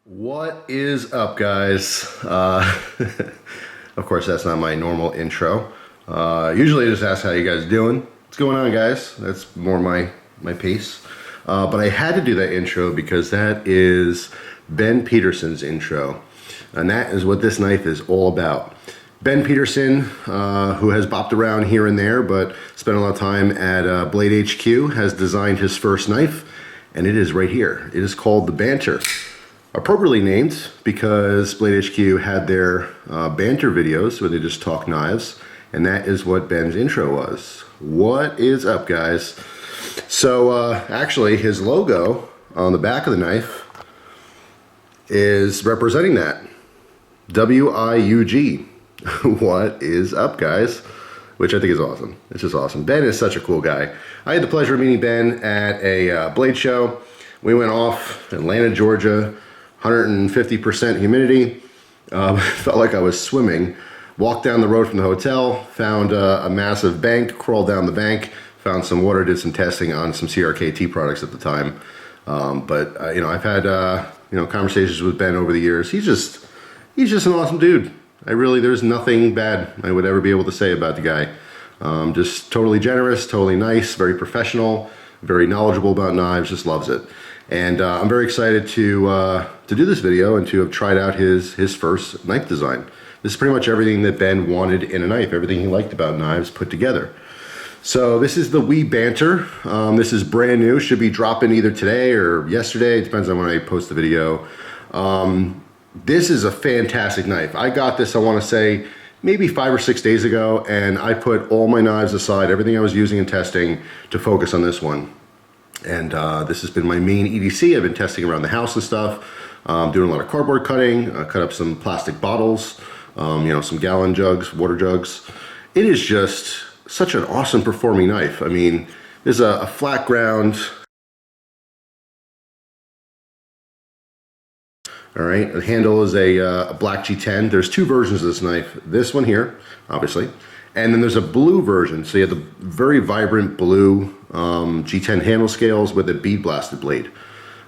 What is up, guys? Of course, that's not my normal intro. Usually I just ask how you guys doing. What's going on, guys? That's more my pace. But I had to do that intro because that is Ben Peterson's intro. And that is what this knife is all about. Ben Peterson, who has bopped around here and there, but spent a lot of time at BladeHQ, has designed his first knife, and it is right here. It is called the Banter. Appropriately named because BladeHQ had their banter videos where they just talk knives, and that is what Ben's intro was. What is up, guys? So actually his logo on the back of the knife is representing that. W-I-U-G. What is up, guys? Which I think is awesome. It's just awesome. Ben is such a cool guy. I had the pleasure of meeting Ben at a blade show. We went off Atlanta, Georgia. 150% humidity. Felt like I was swimming. Walked down the road from the hotel, found a massive bank, crawled down the bank, found some water, did some testing on some CRKT products at the time. But you know, I've had conversations with Ben over the years. He's just an awesome dude. There's nothing bad I would ever be able to say about the guy. Just totally generous, totally nice, very professional, very knowledgeable about knives, just loves it. And I'm very excited to do this video and to have tried out his first knife design. This is pretty much everything that Ben wanted in a knife, everything he liked about knives put together. So this is the Wee Banter. This is brand new, should be dropping either today or yesterday. It depends on when I post the video. This is a fantastic knife. I got this, I want to say, maybe 5 or 6 days ago, and I put all my knives aside, everything I was using and testing, to focus on this one. And this has been my main EDC. I've been testing around the house and stuff, doing a lot of cardboard cutting, cut up some plastic bottles, some gallon jugs, water jugs. It is just such an awesome performing knife. I mean, there's a flat ground. All right, the handle is a black G10. There's two versions of this knife. This one here, obviously, and then there's a blue version. So you have the very vibrant blue G10 handle scales with a bead blasted blade.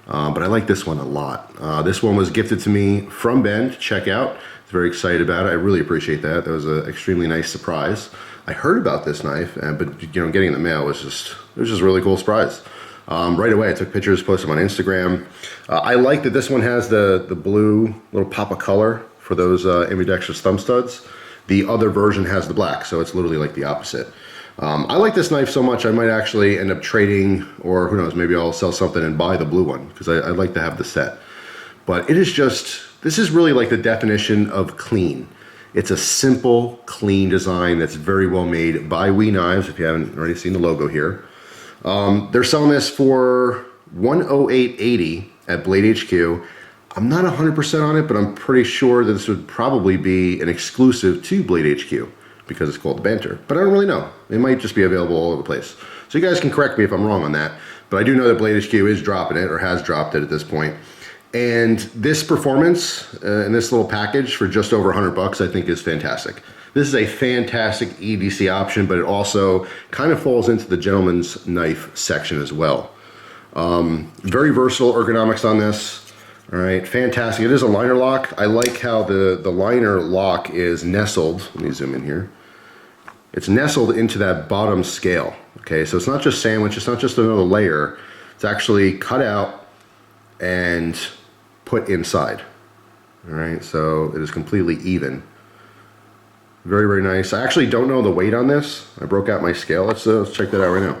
But I like this one a lot. This one was gifted to me from Ben to check out. I was very excited about it. I really appreciate that. That was an extremely nice surprise. I heard about this knife, but getting it in the mail was just a really cool surprise. Right away I took pictures, posted them on Instagram. I like that this one has the blue little pop of color for those ambidextrous thumb studs. The other version has the black, so it's literally like the opposite. I like this knife so much I might actually end up trading, or who knows, maybe I'll sell something and buy the blue one, because I'd like to have the set. But it is just, this is really like the definition of clean. It's a simple, clean design that's very well made by Wee Knives, if you haven't already seen the logo here. They're selling this for $108.80 at BladeHQ. I'm not 100% on it, but I'm pretty sure that this would probably be an exclusive to BladeHQ because it's called the Banter. But I don't really know. It might just be available all over the place. So you guys can correct me if I'm wrong on that. But I do know that BladeHQ is dropping it, or has dropped it at this point. And this performance in this little package for just over 100 bucks, I think is fantastic. This is a fantastic EDC option, but it also kind of falls into the gentleman's knife section as well. Very versatile ergonomics on this. All right, fantastic. It is a liner lock. I like how the liner lock is nestled. Let me zoom in here. It's nestled into that bottom scale. Okay, so it's not just sandwich, it's not just another layer. It's actually cut out and put inside. All right, so it is completely even. Very, very nice. I actually don't know the weight on this. I broke out my scale. Let's check that out right now.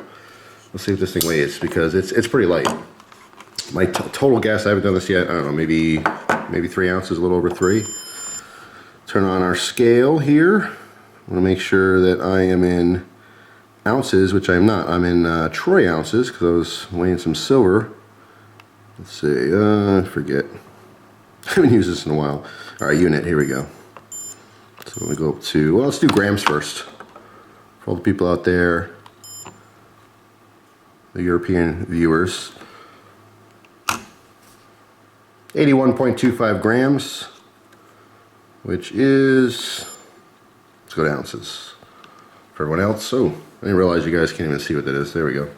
Let's see what this thing weighs, because it's pretty light. My total guess, I haven't done this yet, I don't know, maybe 3 ounces, a little over 3. Turn on our scale here. I want to make sure that I am in ounces, which I am not. I'm in troy ounces, because I was weighing some silver. Let's see, I forget. I haven't used this in a while. All right, unit, here we go. So I'm going to go up to, well, let's do grams first. For all the people out there, the European viewers. 81.25 grams, which is, let's go to ounces. For everyone else, oh, I didn't realize you guys can't even see what that is. There we go.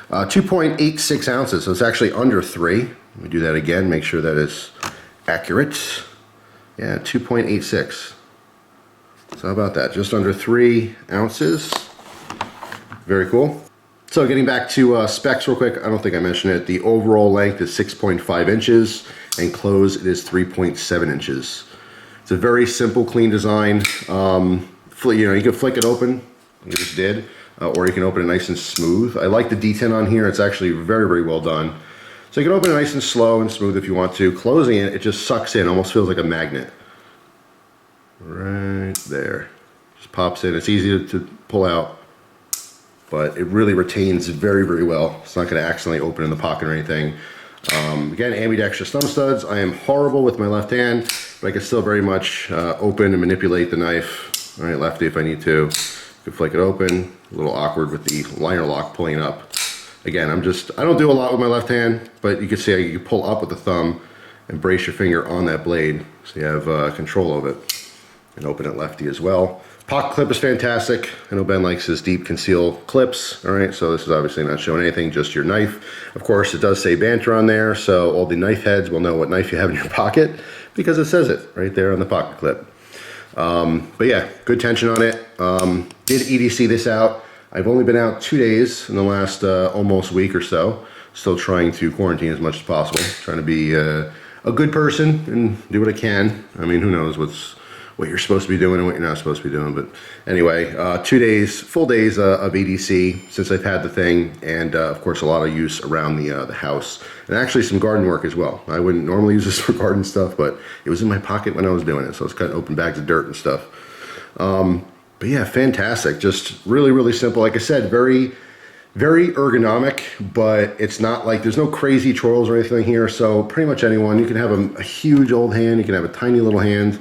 2.86 ounces, so it's actually under 3. Let me do that again, make sure that is accurate. Yeah, 2.86. So how about that? Just under 3 ounces. Very cool. So getting back to specs real quick, I don't think I mentioned it. The overall length is 6.5 inches and close it is 3.7 inches. It's a very simple, clean design. You can flick it open, you just did, or you can open it nice and smooth. I like the detent on here. It's actually very, very well done. So you can open it nice and slow and smooth if you want to. Closing it, it just sucks in, almost feels like a magnet. Right there. Just pops in. It's easy to pull out, but it really retains very, very well. It's not going to accidentally open in the pocket or anything. Again, ambidextrous thumb studs. I am horrible with my left hand, but I can still very much open and manipulate the knife. All right, lefty if I need to. You can flick it open. A little awkward with the liner lock pulling it up. Again, I don't do a lot with my left hand, but you can see you can pull up with the thumb and brace your finger on that blade so you have control of it. And open it lefty as well. Pocket clip is fantastic. I know Ben likes his deep conceal clips. All right, so this is obviously not showing anything, just your knife. Of course, it does say Banter on there, so all the knife heads will know what knife you have in your pocket because it says it right there on the pocket clip. But yeah, good tension on it. Did EDC this out. I've only been out 2 days in the last almost week or so. Still trying to quarantine as much as possible. Trying to be a good person and do what I can. I mean, who knows what you're supposed to be doing and what you're not supposed to be doing. But anyway, 2 days, full days of EDC since I've had the thing. And of course, a lot of use around the house. And actually some garden work as well. I wouldn't normally use this for garden stuff, but it was in my pocket when I was doing it. So I was cutting open bags of dirt and stuff. But yeah, fantastic. Just really, really simple. Like I said, very, very ergonomic, but it's not like there's no crazy twirls or anything here. So pretty much anyone, you can have a huge old hand, you can have a tiny little hand.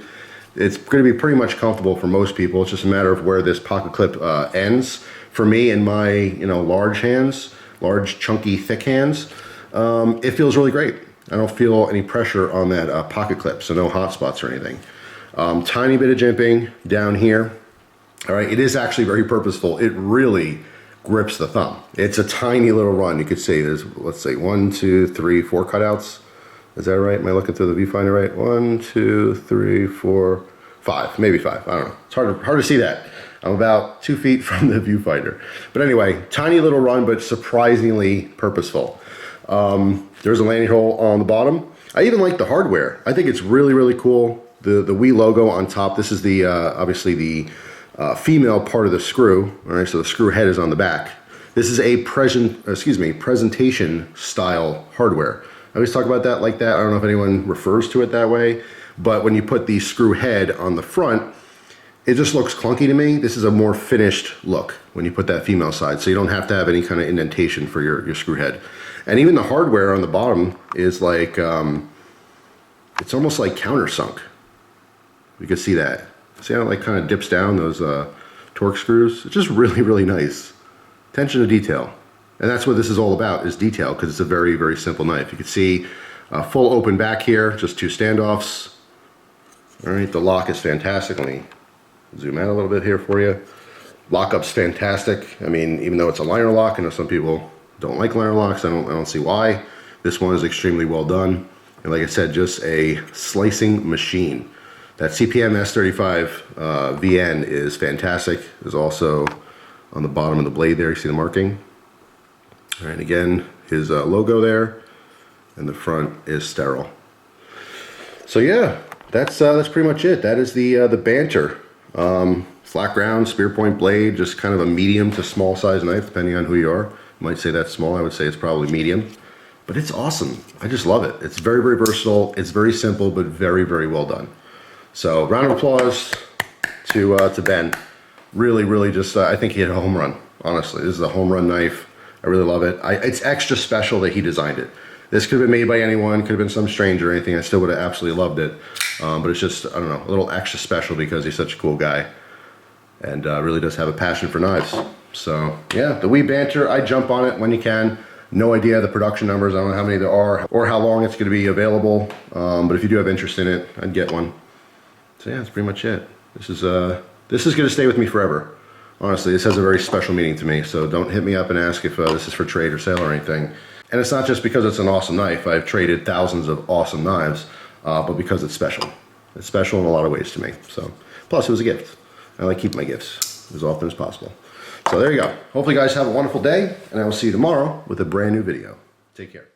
It's going to be pretty much comfortable for most people. It's just a matter of where this pocket clip ends. For me and my large hands, large, chunky, thick hands, it feels really great. I don't feel any pressure on that pocket clip, so no hot spots or anything. Tiny bit of jimping down here. All right, it is actually very purposeful. It really grips the thumb. It's a tiny little run. You could see there's, let's say, 1, 2, 3, 4 cutouts. Is that right? Am I looking through the viewfinder right? 1, 2, 3, 4, 5, maybe 5. I don't know. It's hard to see that. I'm about 2 feet from the viewfinder. But anyway, tiny little run, but surprisingly purposeful. There's a landing hole on the bottom. I even like the hardware. I think it's really, really cool. The WE logo on top. This is the obviously the female part of the screw. All right, so the screw head is on the back. This is a presentation style hardware. I always talk about that like that. I don't know if anyone refers to it that way, but when you put the screw head on the front, it just looks clunky to me. This is a more finished look when you put that female side, so you don't have to have any kind of indentation for your screw head. And even the hardware on the bottom is like, it's almost like countersunk. You can see that. See how it like kind of dips down those torque screws? It's just really, really nice. Attention to detail. And that's what this is all about, is detail, because it's a very, very simple knife. You can see full open back here, just 2 standoffs. All right, the lock is fantastic. Let me zoom out a little bit here for you. Lockup's fantastic. I mean, even though it's a liner lock, I know some people don't like liner locks. I don't see why. This one is extremely well done. And like I said, just a slicing machine. That Cpm S35vn is fantastic. There's also on the bottom of the blade there, you see the marking. All right, again, his logo there, and the front is sterile. So yeah, that's pretty much it. That is the Banter. Flat ground, spear point blade, just kind of a medium to small size knife, depending on who you are. You might say that's small, I would say it's probably medium. But it's awesome. I just love it. It's very, very versatile. It's very simple, but very, very well done. So round of applause to Ben. Really, really just, I think he hit a home run, honestly. This is a home run knife. I really love it. It's extra special that he designed it. This could have been made by anyone, could have been some stranger or anything. I still would have absolutely loved it. But it's just, I don't know, a little extra special because he's such a cool guy. And really does have a passion for knives. So yeah, the WE Banter, I jump on it when you can. No idea the production numbers. I don't know how many there are or how long it's going to be available. But if you do have interest in it, I'd get one. So yeah, that's pretty much it. This is going to stay with me forever. Honestly, this has a very special meaning to me. So don't hit me up and ask if this is for trade or sale or anything. And it's not just because it's an awesome knife. I've traded thousands of awesome knives. but because it's special. It's special in a lot of ways to me. So, plus it was a gift. I like keep my gifts as often as possible. So there you go. Hopefully you guys have a wonderful day, and I will see you tomorrow with a brand new video. Take care.